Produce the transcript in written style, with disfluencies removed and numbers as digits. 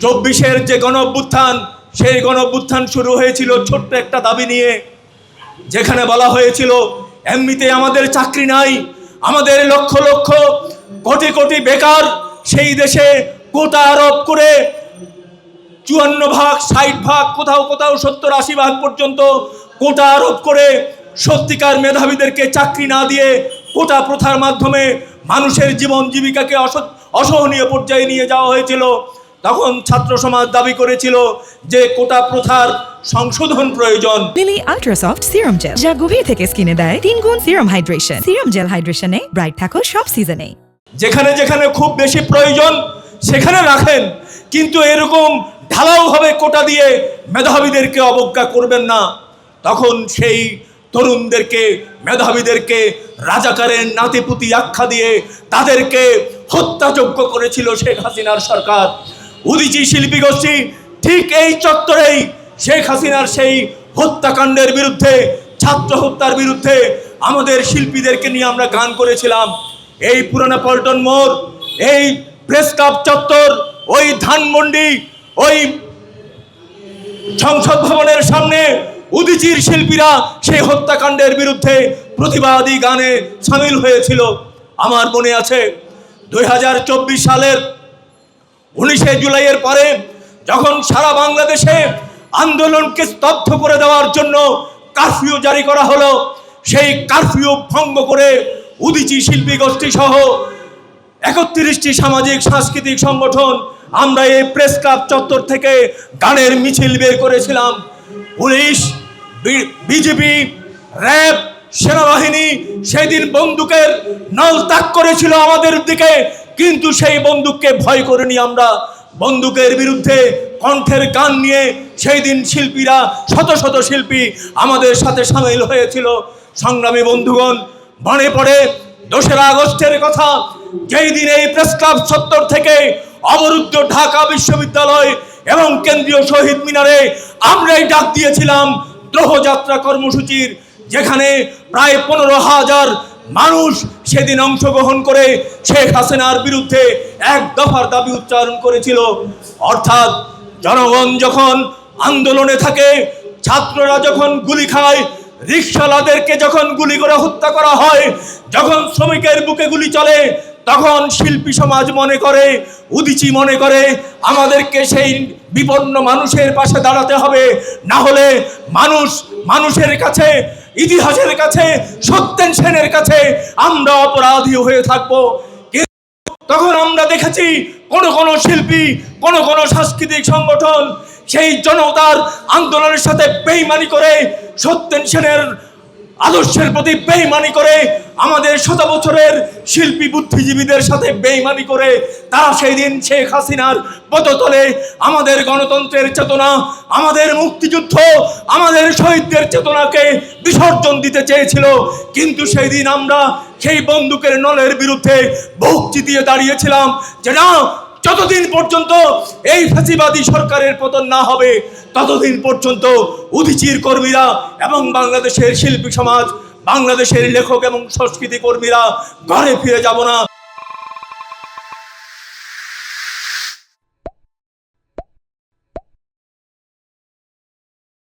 চব্বিশের যে গণঅভ্যুত্থান, সেই গণঅভ্যুত্থান শুরু হয়েছিল ছোট্ট একটা দাবি নিয়ে, যেখানে বলা হয়েছিল এমনিতে আমাদের চাকরি নাই, আমাদের লক্ষ লক্ষ কোটি কোটি বেকার, সেই দেশে কোটা আরোপ করে 54 ভাগ 60 ভাগ কোথাও কোথাও 70-80 ভাগ পর্যন্ত কোটা আরোপ করে সত্যিকার মেধাবীদেরকে চাকরি না দিয়ে কোটা প্রথার মাধ্যমে মানুষের জীবন জীবিকাকে অসহনীয় পর্যায়ে নিয়ে যাওয়া হয়েছিল। তখন ছাত্র সমাজ দাবি করেছিল যে কোটা প্রথার সংশোধন প্রয়োজন। Lily ultra soft serum gel, যা গভীর থেকে স্কিনে দেয় 3 গুণ সিরাম হাইড্রেশন। সিরাম জেল হাইড্রেশনে ব্রাইট থাকো সব সিজনে। যেখানে যেখানে খুব বেশি প্রয়োজন সেখানে রাখেন, কিন্তু এরকম ঢালাওভাবে কোটা দিয়ে মেধাবীদেরকে অবজ্ঞা করবেন না। তখন সেই তরুণদেরকে, মেধাবীদেরকে রাজাকারের নাতিপুতি আখ্যা দিয়ে তাদেরকে হত্যাযোগ্য করেছিল শেখ হাসিনার সরকার। উদীচী শিল্পী গোষ্ঠী ঠিক এই চত্বরেই শেখ হাসিনার সেই হত্যাকাণ্ডের বিরুদ্ধে, ছাত্র হত্যার বিরুদ্ধে আমাদের শিল্পীদেরকে নিয়ে আমরা গান করেছিলাম। এই পুরানা পল্টন মোড়, এই প্রেস ক্লাব চত্বর, ওই ধানমন্ডি, ওই সংসদ ভবনের সামনে উদীচীর শিল্পীরা সেই হত্যাকাণ্ডের বিরুদ্ধে প্রতিবাদী গানে সামিল হয়েছিল। আমার মনে আছে 2024 সালের 19শে জুলাইয়ের পরে যখন সারা বাংলাদেশে আন্দোলনকে স্তব্ধ করে দেওয়ার জন্য কারফিউ জারি করা হলো, সেই কারফিউ ভঙ্গ করে উদীচী শিল্পী গোষ্ঠী সহ 31টি সামাজিক সাংস্কৃতিক সংগঠন আমরা এই প্রেস ক্লাব চত্বর থেকে গানের মিছিল বের করেছিলাম। পুলিশ, বিজেপি, র্যাব, সেনাবাহিনী সেদিন বন্দুকের নল তাক করেছিল আমাদের দিকে, কিন্তু সেই বন্দুককে ভয় করিনি আমরা। বন্দুকের বিরুদ্ধে কণ্ঠের গান নিয়ে সেই দিন শিল্পীরা, শত শত শিল্পী আমাদের সাথে সামিল হয়েছিল। সংগ্রামী বন্ধুগণ, মনে পড়ে 2রা আগস্টের কথা, যেই দিন এই প্রেস ক্লাব চত্বর থেকে অবরুদ্ধ ঢাকা বিশ্ববিদ্যালয় এবং কেন্দ্রীয় শহীদ মিনারে আমরাই ডাক দিয়েছিলাম দ্রোহযাত্রা কর্মসূচির, যেখানে প্রায় 15,000 মানুষ সেদিন অংশগ্রহণ করে শেখ হাসিনার বিরুদ্ধে এক দফার দাবি উচ্চারণ করেছিল। অর্থাৎ জনগণ যখন আন্দোলনে থাকে, ছাত্ররা যখন গুলি খায়, রিকশাওয়ালাদেরকে যখন গুলি করে হত্যা করা হয়, যখন শ্রমিকের বুকে গুলি চলে, তখন শিল্পী সমাজ মনে করে, উদীচী মনে করে আমাদেরকে সেই বিপন্ন মানুষের পাশে দাঁড়াতে হবে, না হলে মানুষের কাছে, ইতিহাসের কাছে, সত্যেন সেনের কাছে আমরা অপরাধী হয়ে থাকবো। তখন আমরা দেখেছি কোন শিল্পী, কোন সাংস্কৃতিক সংগঠন সেই জনতার আন্দোলনের সাথে বেইমানি করে, সত্যেন সেনের আদর্শের প্রতি বেইমানি করে, আমাদের শত বছরের শিল্পী বুদ্ধিজীবীদের সাথে বেইমানি করে তারা সেই দিন শেখ হাসিনার পদতলে আমাদের গণতন্ত্রের চেতনা, আমাদের মুক্তিযুদ্ধ, আমাদের শহীদদের চেতনাকে বিসর্জন দিতে চেয়েছিল। কিন্তু সেই দিন আমরা সেই বন্দুকের নলের বিরুদ্ধে বুক চিতিয়ে দাঁড়িয়েছিলাম যে না, যতদিন পর্যন্ত এই ফ্যাসিবাদী সরকারের পতন না হবে ততদিন পর্যন্ত উদীচীর কর্মীরা এবং বাংলাদেশের শিল্পী সমাজ, বাংলাদেশের লেখক এবং সংস্কৃতি কর্মীরা ঘরে ফিরে যাব না।